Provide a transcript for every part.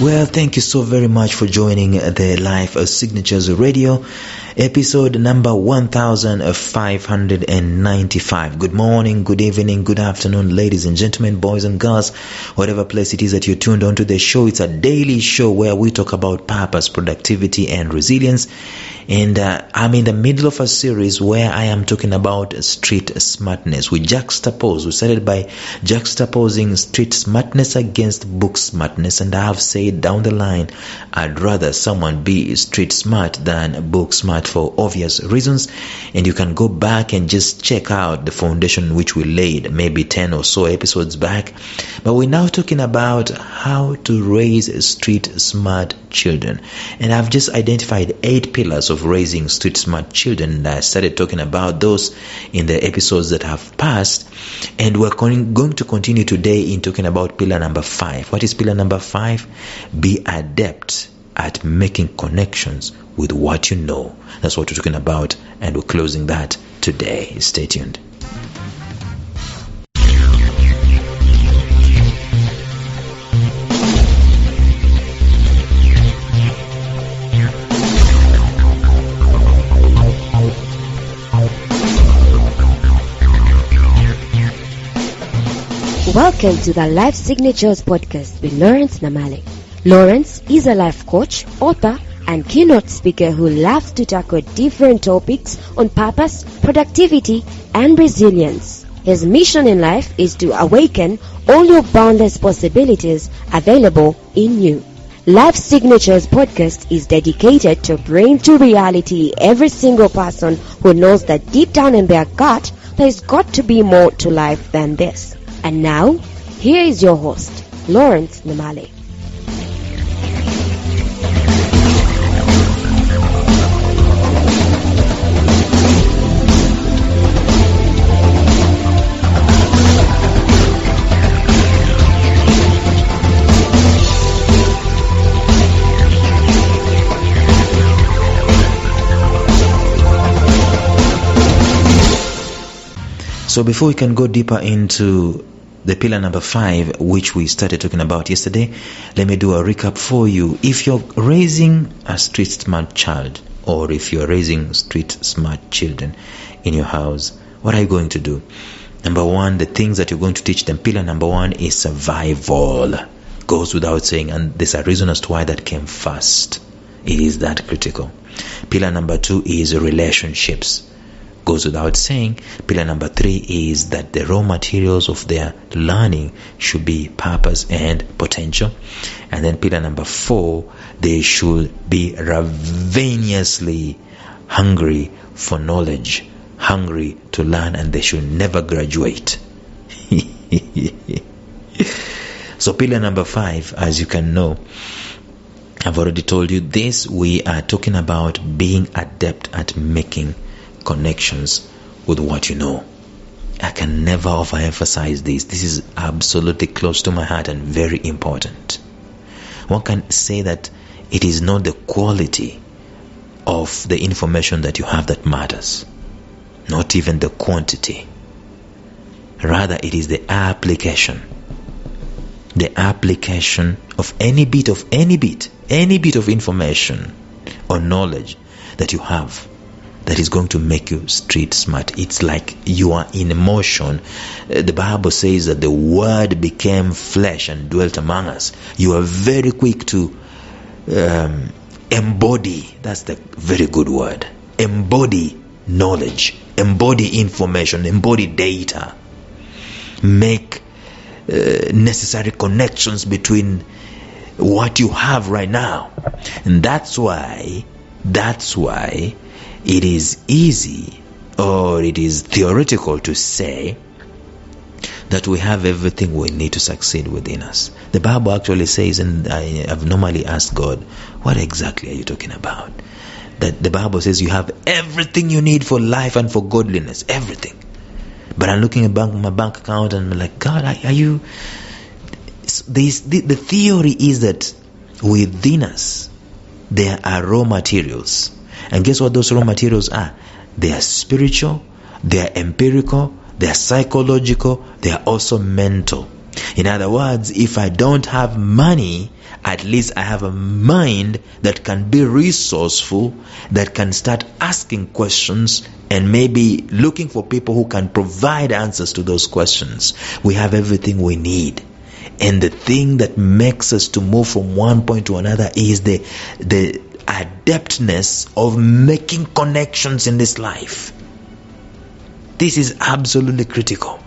Well, thank you so very much for joining the Life Signatures Radio, episode number 1595. Good morning, good evening, good afternoon, ladies and gentlemen, boys and girls, whatever place it is that you're tuned on to the show. It's a daily show where we talk about purpose, productivity, and resilience. And I'm in the middle of a series where I am talking about street smartness. We started by juxtaposing street smartness against book smartness. And I have said down the line, I'd rather someone be street smart than book smart for obvious reasons. And you can go back and just check out the foundation which we laid maybe 10 or so episodes back. But we're now talking about how to raise street smart children. And I've just identified 8 pillars of raising street smart children, and I started talking about those in the episodes that have passed, and we're going to continue today in talking about pillar number 5. What is pillar number 5? Be adept at making connections with what you know. That's what we're talking about, and we're closing that today. Stay tuned. Welcome to the Life Signatures podcast with Lawrence Namale. Lawrence is a life coach, author, and keynote speaker who loves to tackle different topics on purpose, productivity, and resilience. His mission in life is to awaken all your boundless possibilities available in you. Life Signatures podcast is dedicated to bring to reality every single person who knows that deep down in their gut, there's got to be more to life than this. And now, here is your host, Lawrence Namale. So before we can go deeper into the pillar number 5, which we started talking about yesterday, let me do a recap for you. If you're raising a street smart child, or if you're raising street smart children in your house, what are you going to do? Number 1, the things that you're going to teach them. Pillar number 1 is survival. Goes without saying, and there's a reason as to why that came first. It is that critical. Pillar number 2 is relationships. Goes without saying. Pillar number 3 is that the raw materials of their learning should be purpose and potential. And then pillar number 4, they should be ravenously hungry for knowledge, hungry to learn, and they should never graduate. So pillar number 5, as you can know, I've already told you this, we are talking about being adept at making connections with what you know. I can never overemphasize this. This is absolutely close to my heart and very important. One can say that it is not the quality of the information that you have that matters, not even the quantity. Rather, it is the application of any bit of information or knowledge that you have that is going to make you street smart. It's like you are in motion. The Bible says that the word became flesh and dwelt among us. You are very quick to embody. That's the very good word. Embody knowledge, embody information, embody data. Make necessary connections between what you have right now. And that's why it is easy, or it is theoretical to say that we have everything we need to succeed within us. The Bible actually says, and I've normally asked God, what exactly are you talking about? That the Bible says you have everything you need for life and for godliness, everything. But I'm looking at my bank account and I'm like, God, are you... The theory is that within us there are raw materials. And guess what those raw materials are? They are spiritual, they are empirical, they are psychological, they are also mental. In other words, if I don't have money, at least I have a mind that can be resourceful, that can start asking questions and maybe looking for people who can provide answers to those questions. We have everything we need. And the thing that makes us to move from one point to another is the adeptness of making connections in this life. This is absolutely critical.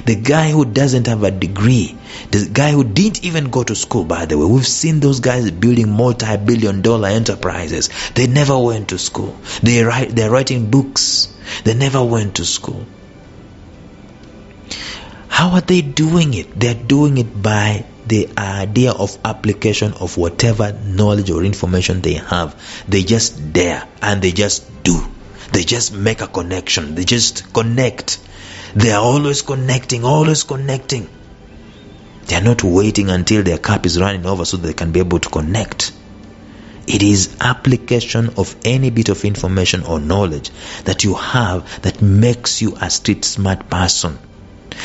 The guy who doesn't have a degree, the guy who didn't even go to school, by the way, we've seen those guys building multi-billion-dollar enterprises. They never went to school. They're writing books. They never went to school. How are they doing it? They're doing it by the idea of application of whatever knowledge or information they have. They just dare and they just do. They just make a connection. They just connect. They are always connecting, always connecting. They are not waiting until their cup is running over so they can be able to connect. It is application of any bit of information or knowledge that you have that makes you a street smart person.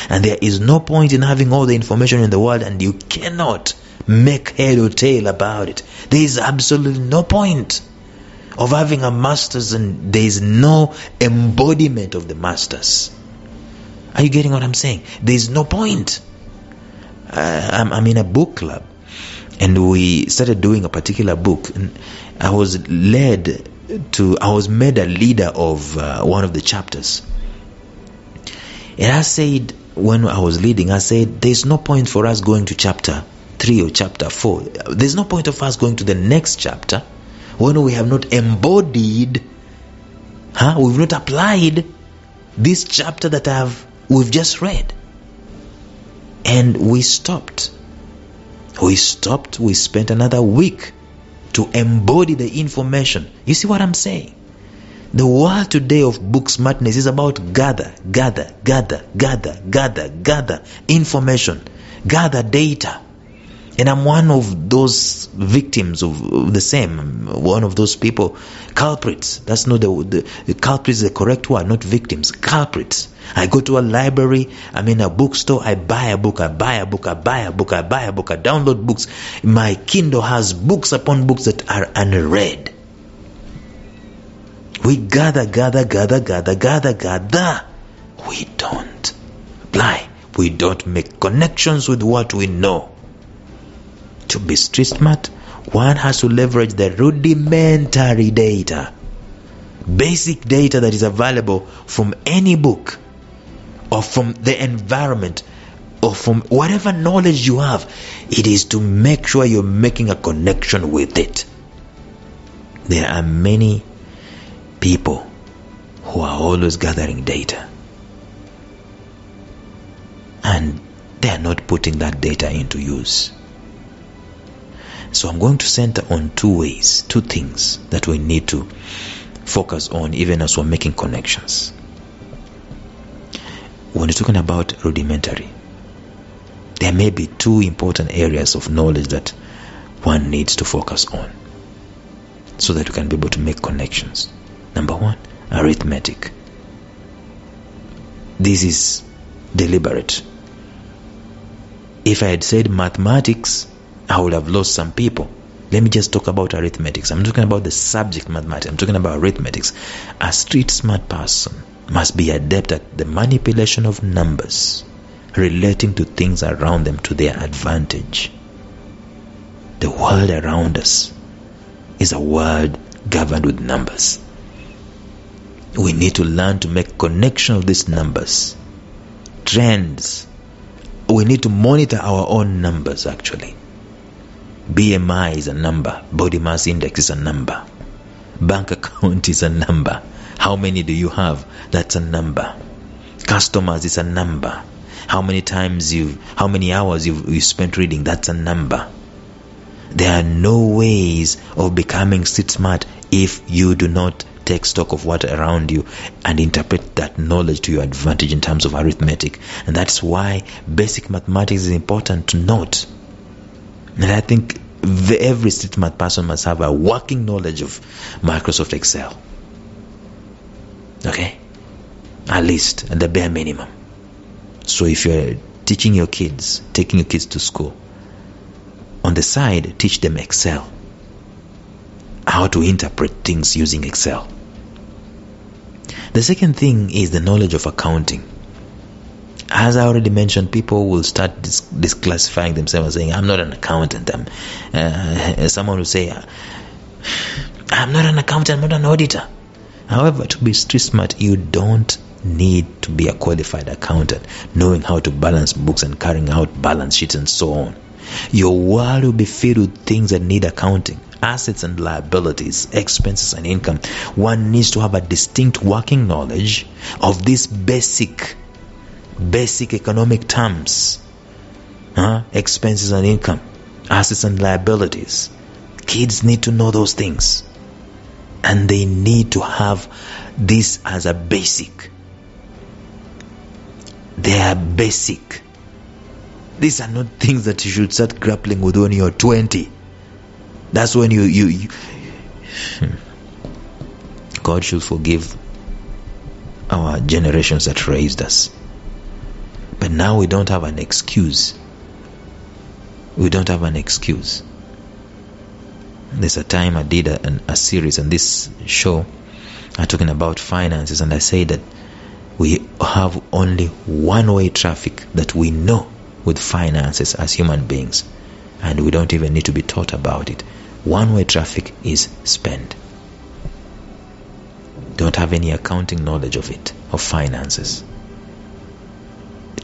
And there is no point in having all the information in the world and you cannot make head or tail about it. There is absolutely no point of having a master's and there is no embodiment of the master's. Are you getting what I'm saying? There is no point. I'm in a book club and we started doing a particular book, and I was made a leader of one of the chapters. And I said, when I was leading, I said, there's no point for us going to chapter 3 or chapter 4. There's no point of us going to the next chapter when we have not embodied, we've not applied this chapter that we've just read. And we stopped. We spent another week to embody the information. You see what I'm saying? The world today of book smartness is about gather information, gather data. And I'm one of those victims of the same, one of those people, culprits. That's not the culprits is the correct word, not victims, culprits. I go to a library, I'm in a bookstore, I buy a book, I download books. My Kindle has books upon books that are unread. We gather. We don't apply. We don't make connections with what we know. To be street smart, one has to leverage the rudimentary data, basic data that is available from any book or from the environment or from whatever knowledge you have. It is to make sure you're making a connection with it. There are many people who are always gathering data and they are not putting that data into use. So I'm going to center on two things that we need to focus on even as we're making connections. When you're talking about rudimentary, there may be two important areas of knowledge that one needs to focus on so that we can be able to make connections. Number one, arithmetic. This is deliberate. If I had said mathematics, I would have lost some people. Let me just talk about arithmetics. I'm talking about the subject mathematics. I'm talking about arithmetics. A street smart person must be adept at the manipulation of numbers relating to things around them to their advantage. The world around us is a world governed with numbers. We need to learn to make connection of these numbers, trends. We need to monitor our own numbers actually. BMI is a number. Body mass index is a number. Bank account is a number. How many do you have? That's a number. Customers is a number. How many hours you spent reading? That's a number. There are no ways of becoming street smart if you do not take stock of what around you and interpret that knowledge to your advantage in terms of arithmetic. And that's why basic mathematics is important to note. And I think every street smart person must have a working knowledge of Microsoft Excel. Okay? At least, at the bare minimum. So if you're teaching your kids, taking your kids to school. On the side, teach them Excel. How to interpret things using Excel. The second thing is the knowledge of accounting. As I already mentioned, people will start disclassifying themselves, saying, I'm not an accountant. Someone will say, I'm not an accountant, I'm not an auditor. However, to be street smart, you don't need to be a qualified accountant, knowing how to balance books and carrying out balance sheets and so on. Your world will be filled with things that need accounting. Assets and liabilities, expenses and income. One needs to have a distinct working knowledge of these basic economic terms. Expenses and income, assets and liabilities. Kids need to know those things. And they need to have this as a basic. They are basic. These are not things that you should start grappling with when you're 20. That's when you God should forgive our generations that raised us. But now we don't have an excuse. We don't have an excuse. There's a time I did a series on this show talking about finances, and I say that we have only one-way traffic that we know with finances as human beings, and we don't even need to be taught about it. One-way traffic is spend. Don't have any accounting knowledge of it, of finances.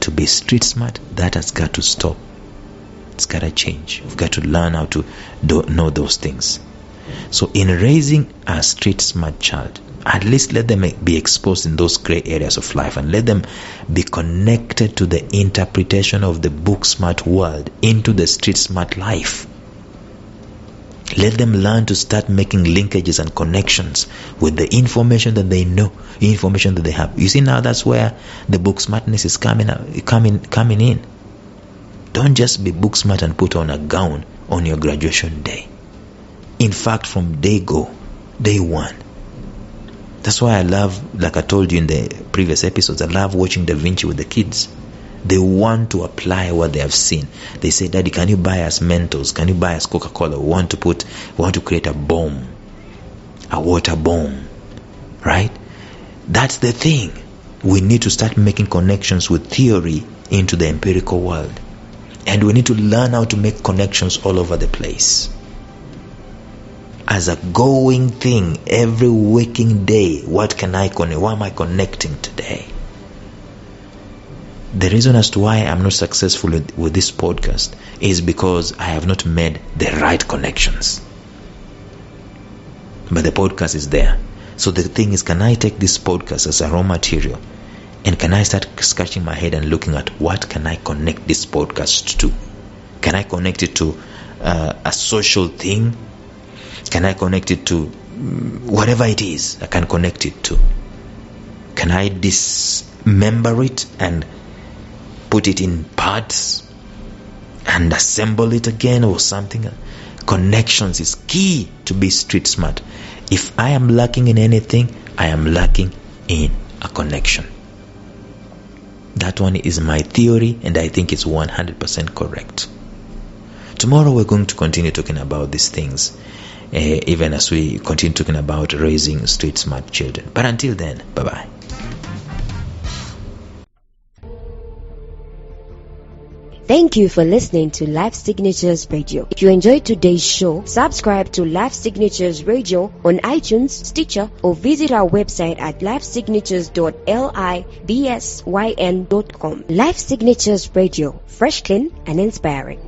To be street smart, that has got to stop. It's got to change. We've got to learn how to know those things. So in raising a street smart child, at least let them be exposed in those gray areas of life, and let them be connected to the interpretation of the book smart world into the street smart life. Let them learn to start making linkages and connections with the information that they know, information that they have. You see, now that's where the book smartness is coming in. Don't just be book smart and put on a gown on your graduation day. In fact, from day one. That's why I love, like I told you in the previous episodes, I love watching Da Vinci with the kids. They want to apply what they have seen. They say, Daddy, can you buy us Mentos? Can you buy us Coca-Cola? We want to create a bomb, a water bomb, right? That's the thing. We need to start making connections with theory into the empirical world. And we need to learn how to make connections all over the place. As a going thing, every waking day, what can I connect? What am I connecting today? The reason as to why I'm not successful with this podcast is because I have not made the right connections. But the podcast is there. So the thing is, can I take this podcast as a raw material? And can I start scratching my head and looking at what can I connect this podcast to? Can I connect it to a social thing? Can I connect it to whatever it is I can connect it to? Can I dismember it and put it in parts and assemble it again or something? Connections is key to be street smart. If I am lacking in anything, I am lacking in a connection. That one is my theory, and I think it's 100% correct. Tomorrow we're going to continue talking about these things, even as we continue talking about raising street smart children. But until then, bye-bye. Thank you for listening to Life Signatures Radio. If you enjoyed today's show, subscribe to Life Signatures Radio on iTunes, Stitcher, or visit our website at lifesignatures.libsyn.com. Life Signatures Radio, fresh, clean, and inspiring.